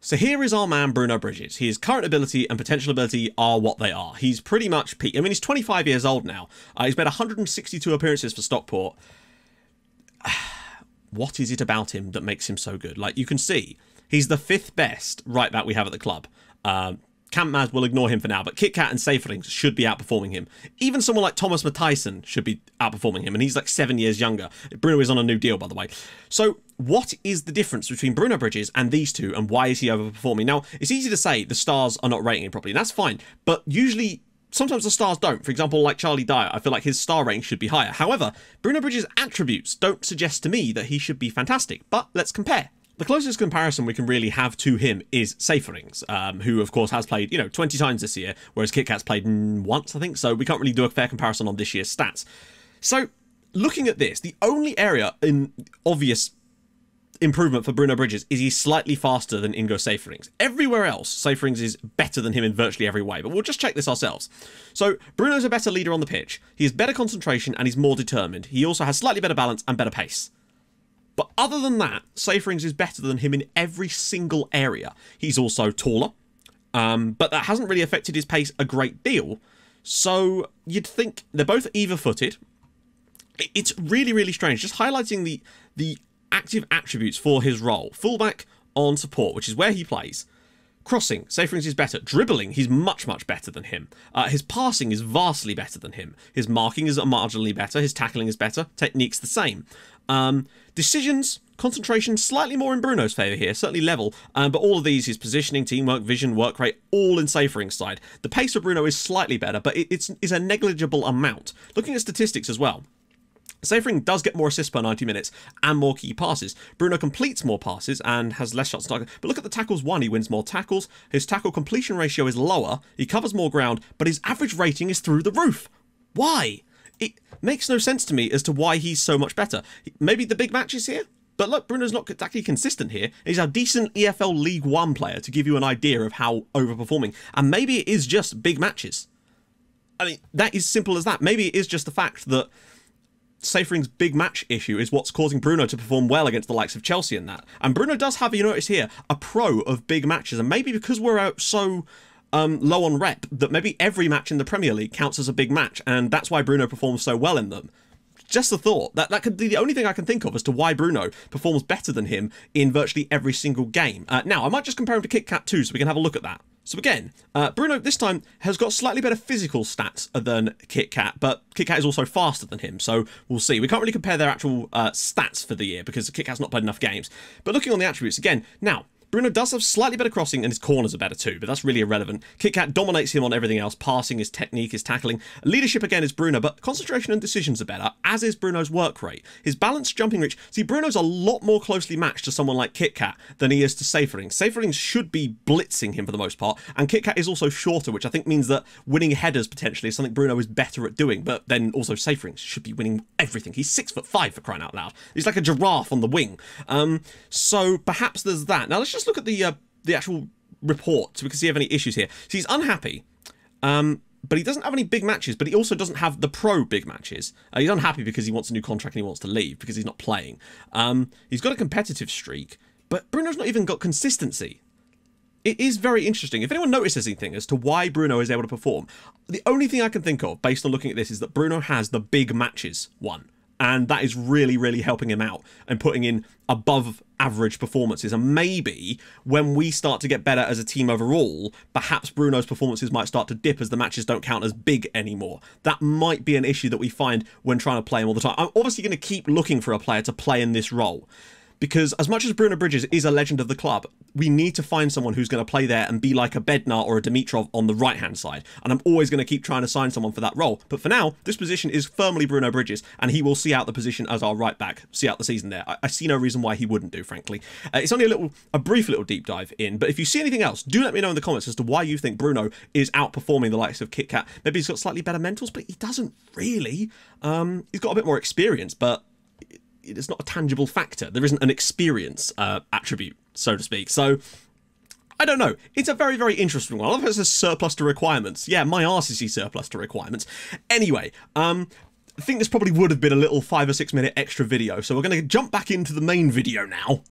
So here is our man Bruno Bridges. His current ability and potential ability are what they are. He's pretty much peak. I mean, he's 25 years old now. He's made 162 appearances for Stockport. What is it about him that makes him so good? Like, you can see, he's the 5th best right back we have at the club. Camp Maz will ignore him for now, but Kit Kat and Saferings should be outperforming him. Even someone like Thomas Matthijssen should be outperforming him, and he's like 7 years younger. Bruno is on a new deal, by the way. So what is the difference between Bruno Bridges and these two, and why is he overperforming? Now, it's easy to say the stars are not rating him properly, and that's fine, but usually sometimes the stars don't. For example, like Charlie Dyer, I feel like his star rating should be higher. However, Bruno Bridges' attributes don't suggest to me that he should be fantastic, but let's compare. The closest comparison we can really have to him is Saferings, who of course has played, 20 times this year, whereas Kit Kat's played once, I think, so we can't really do a fair comparison on this year's stats. So, looking at this, the only area in obvious improvement for Bruno Bridges is he's slightly faster than Ingo Saferings. Everywhere else, Saferings is better than him in virtually every way, but we'll just check this ourselves. So, Bruno's a better leader on the pitch, he has better concentration and he's more determined. He also has slightly better balance and better pace. But other than that, Saferings is better than him in every single area. He's also taller, but that hasn't really affected his pace a great deal. So you'd think they're both either-footed. It's really, really strange. Just highlighting the active attributes for his role. Fullback on support, which is where he plays. Crossing, Saferings is better. Dribbling, he's much, much better than him. His passing is vastly better than him. His marking is marginally better. His tackling is better. Technique's the same. Decisions, concentration, slightly more in Bruno's favour here, certainly level, but all of these, his positioning, teamwork, vision, work rate, all in Safering's side. The pace of Bruno is slightly better, but it's a negligible amount. Looking at statistics as well, Safering does get more assists per 90 minutes and more key passes. Bruno completes more passes and has less shots on target. But look at the tackles won. He wins more tackles. His tackle completion ratio is lower. He covers more ground, but his average rating is through the roof. Why? It makes no sense to me as to why he's so much better. Maybe the big matches here? But look, Bruno's not exactly consistent here. He's a decent EFL League One player to give you an idea of how overperforming. And maybe it is just big matches. I mean, that is simple as that. Maybe it is just the fact that Safering's big match issue is what's causing Bruno to perform well against the likes of Chelsea and that. And Bruno does have, you notice here, a pro of big matches. And maybe because we're out so low on rep, that maybe every match in the Premier League counts as a big match. And that's why Bruno performs so well in them. Just a thought. That could be the only thing I can think of as to why Bruno performs better than him in virtually every single game. Now, I might just compare him to Kit Kat too, so we can have a look at that. So again, Bruno this time has got slightly better physical stats than Kit Kat, but Kit Kat is also faster than him, so we'll see. We can't really compare their actual stats for the year because Kit Kat's not played enough games. But looking on the attributes again, now, Bruno does have slightly better crossing and his corners are better too, but that's really irrelevant. Kit Kat dominates him on everything else, passing, his technique, his tackling. Leadership again is Bruno, but concentration and decisions are better, as is Bruno's work rate. His balanced jumping reach, see, Bruno's a lot more closely matched to someone like Kit Kat than he is to Saferings. Saferings should be blitzing him for the most part, and Kit Kat is also shorter, which I think means that winning headers potentially is something Bruno is better at doing, but then also Saferings should be winning everything. He's 6'5" for crying out loud. He's like a giraffe on the wing. So perhaps there's that. Now let's just look at the actual report so we can see if any issues here. So he's unhappy, but he doesn't have any big matches, but he also doesn't have the pro big matches. He's unhappy because he wants a new contract and he wants to leave because he's not playing. He's got a competitive streak, but Bruno's not even got consistency. It is very interesting. If anyone notices anything as to why Bruno is able to perform, the only thing I can think of based on looking at this is that Bruno has the big matches won. And that is really, really helping him out and putting in above average performances. And maybe when we start to get better as a team overall, perhaps Bruno's performances might start to dip as the matches don't count as big anymore. That might be an issue that we find when trying to play him all the time. I'm obviously going to keep looking for a player to play in this role, because as much as Bruno Bridges is a legend of the club, we need to find someone who's going to play there and be like a Bednar or a Dimitrov on the right-hand side. And I'm always going to keep trying to sign someone for that role. But for now, this position is firmly Bruno Bridges, and he will see out the position as our right-back, see out the season there. I see no reason why he wouldn't do, frankly. It's only a brief little deep dive in, but if you see anything else, do let me know in the comments as to why you think Bruno is outperforming the likes of Kit Kat. Maybe he's got slightly better mentals, but he doesn't really. He's got a bit more experience, but it's not a tangible factor. There isn't an experience attribute, so to speak. So, I don't know. It's a very, very interesting one. I love how it says surplus to requirements. Yeah, my arse is surplus to requirements. Anyway, I think this probably would have been a little 5 or 6 minute extra video, so we're going to jump back into the main video now.